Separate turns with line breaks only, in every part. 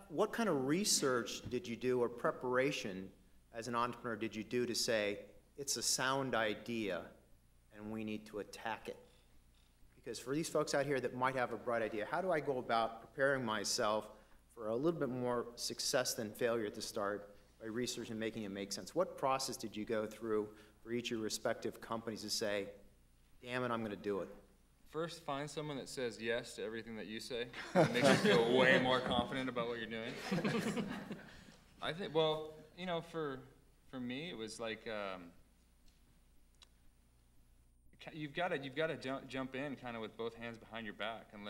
what kind of research did you do or preparation as an entrepreneur did you do to say, it's a sound idea and we need to attack it? Because for these folks out here that might have a bright idea, how do I go about preparing myself for a little bit more success than failure at the start by research and making it make sense? What process did you go through for each of your respective companies to say, damn it, I'm going to do it?
First, find someone that says yes to everything that you say. It makes you feel way more confident about what you're doing. I think, well, you know, for me, it was like, you've got to jump in kind of with both hands behind your back, and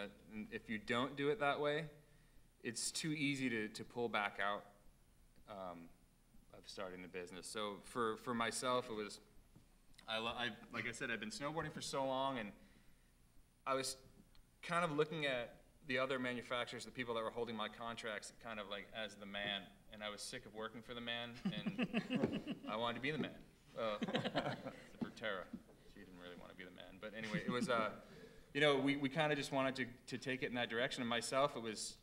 if you don't do it that way, it's too easy to pull back out of starting the business. So for myself, it was, like I said, I've been snowboarding for so long, and I was kind of looking at the other manufacturers, the people that were holding my contracts, kind of like as the man, and I was sick of working for the man, and I wanted to be the man. For Tara, she didn't really want to be the man, but anyway, it was, you know, we kind of just wanted to take it in that direction, and myself, it was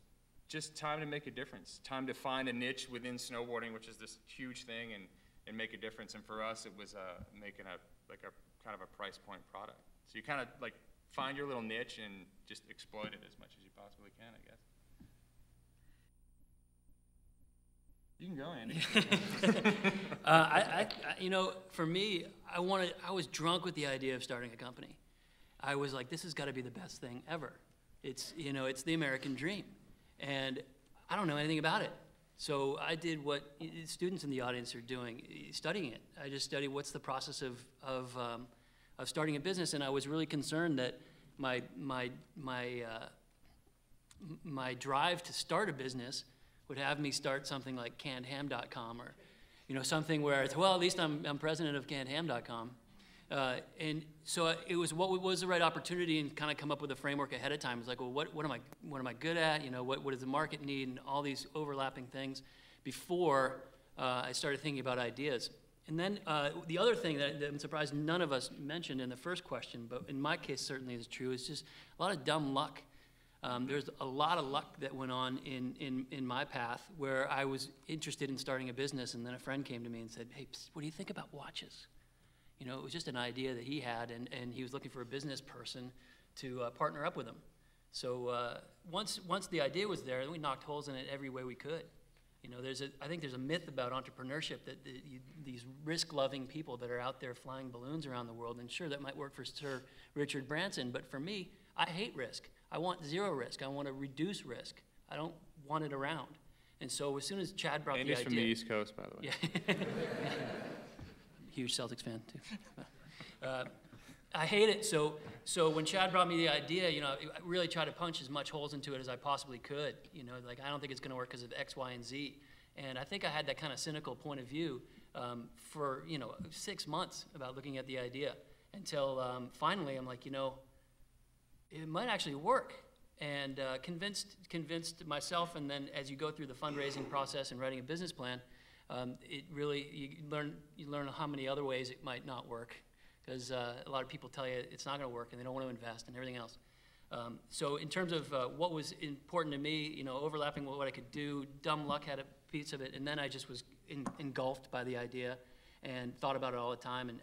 just time to make a difference, time to find a niche within snowboarding, which is this huge thing, and make a difference. And for us, it was making a kind of a price point product. So you kind of like find your little niche and just exploit it as much as you possibly can, I guess. You can go, Andy.
You know, for me, I was drunk with the idea of starting a company. I was like, this has got to be the best thing ever. It's, you know, it's the American dream. And I don't know anything about it. So I did what students in the audience are doing, studying it. I just studied what's the process of starting a business, and I was really concerned that my drive to start a business would have me start something like cannedham.com, or, you know, something where it's, well, at least I'm president of cannedham.com. And so it was what was the right opportunity, and kind of come up with a framework ahead of time. It's like, well, what am I good at? You know, what does the market need, and all these overlapping things before I started thinking about ideas. And then the other thing that I'm surprised none of us mentioned in the first question, but in my case certainly is true, is just a lot of dumb luck. There's a lot of luck that went on in my path where I was interested in starting a business, and then a friend came to me and said, hey, psst, what do you think about watches? You know, it was just an idea that he had, and he was looking for a business person to partner up with him. So once the idea was there, we knocked holes in it every way we could. You know, I think there's a myth about entrepreneurship that these risk-loving people that are out there flying balloons around the world, and sure, that might work for Sir Richard Branson, but for me, I hate risk. I want zero risk. I want to reduce risk. I don't want it around. And so as soon as Chad brought the idea...
Andy's from the East Coast, by the way.
Yeah. Huge Celtics fan, too. I hate it. So when Chad brought me the idea, you know, I really tried to punch as much holes into it as I possibly could. You know, like, I don't think it's going to work because of X, Y, and Z. And I think I had that kind of cynical point of view for, you know, 6 months about looking at the idea, until finally I'm like, you know, it might actually work. And convinced myself, and then as you go through the fundraising process and writing a business plan, it really, you learn how many other ways it might not work, because a lot of people tell you it's not going to work and they don't want to invest and everything else. So in terms of what was important to me, you know, overlapping with what I could do, dumb luck had a piece of it, and then I just was engulfed by the idea and thought about it all the time, and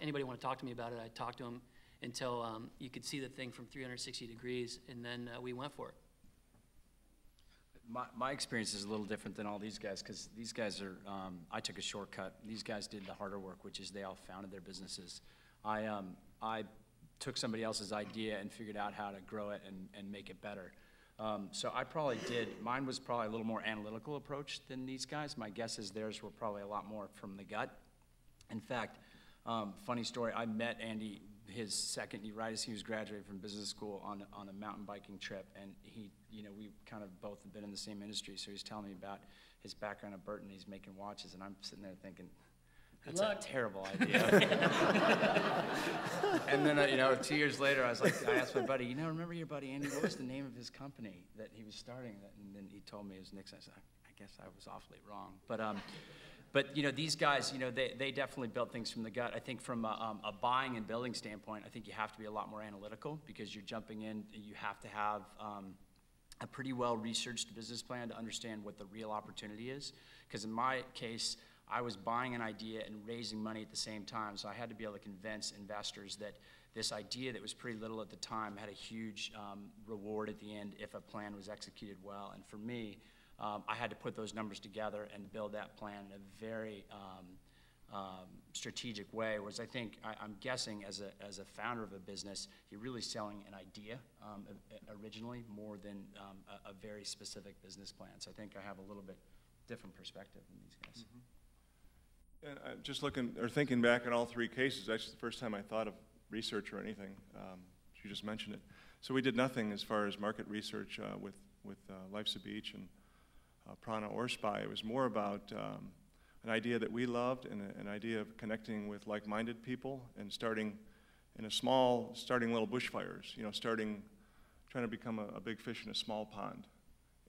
anybody want to talk to me about it, I'd talk to them until you could see the thing from 360 degrees, and then we went for it.
My experience is a little different than all these guys, because these guys are, I took a shortcut. These guys did the harder work, which is they all founded their businesses. I took somebody else's idea and figured out how to grow it and make it better. So I probably mine was probably a little more analytical approach than these guys. My guess is theirs were probably a lot more from the gut. In fact, funny story, I met Andy his second year, right as he was graduating from business school, on a mountain biking trip, and he, you know, we kind of both have been in the same industry, so he's telling me about his background at Burton. He's making watches, and I'm sitting there thinking, that's a terrible idea. And then, you know, 2 years later, I asked my buddy, you know, remember your buddy Andy, what was the name of his company that he was starting? And then he told me it was Nixon. I said, I guess I was awfully wrong. But you know, these guys, you know, they definitely built things from the gut. I think from a buying and building standpoint, I think you have to be a lot more analytical, because you're jumping in, you have to have a pretty well-researched business plan to understand what the real opportunity is. Because in my case, I was buying an idea and raising money at the same time, so I had to be able to convince investors that this idea that was pretty little at the time had a huge reward at the end if a plan was executed well. And for me, I had to put those numbers together and build that plan in a very strategic way, whereas I think, I'm guessing as a founder of a business, you're really selling an idea originally more than a very specific business plan. So I think I have a little bit different perspective than these guys.
And just looking, or thinking back at all three cases, that's the first time I thought of research or anything. You just mentioned it. So we did nothing as far as market research with Life's a Beach and Prana or Spy. It was more about an idea that we loved and an idea of connecting with like-minded people and starting in a small, starting little bushfires, you know, trying to become a big fish in a small pond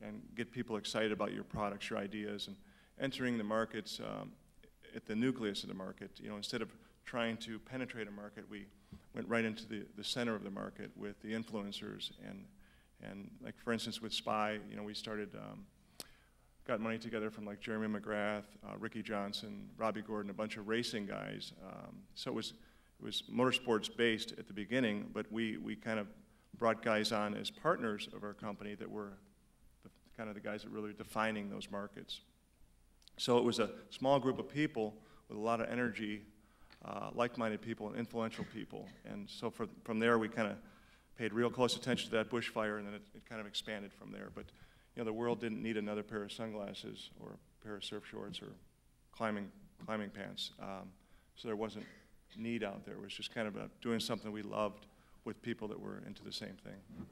and get people excited about your products, your ideas, and entering the markets at the nucleus of the market. You know, instead of trying to penetrate a market, we went right into the center of the market with the influencers and like, for instance, with Spy, you know, we started, got money together from like Jeremy McGrath, Ricky Johnson, Robbie Gordon, a bunch of racing guys. So it was motorsports based at the beginning, but we kind of brought guys on as partners of our company that were kind of the guys that really were defining those markets. So it was a small group of people with a lot of energy, like-minded people and influential people. And so from there, we kind of paid real close attention to that bushfire, and then it kind of expanded from there. But you know, the world didn't need another pair of sunglasses or a pair of surf shorts or climbing pants. So there wasn't need out there. It was just kind of about doing something we loved with people that were into the same thing.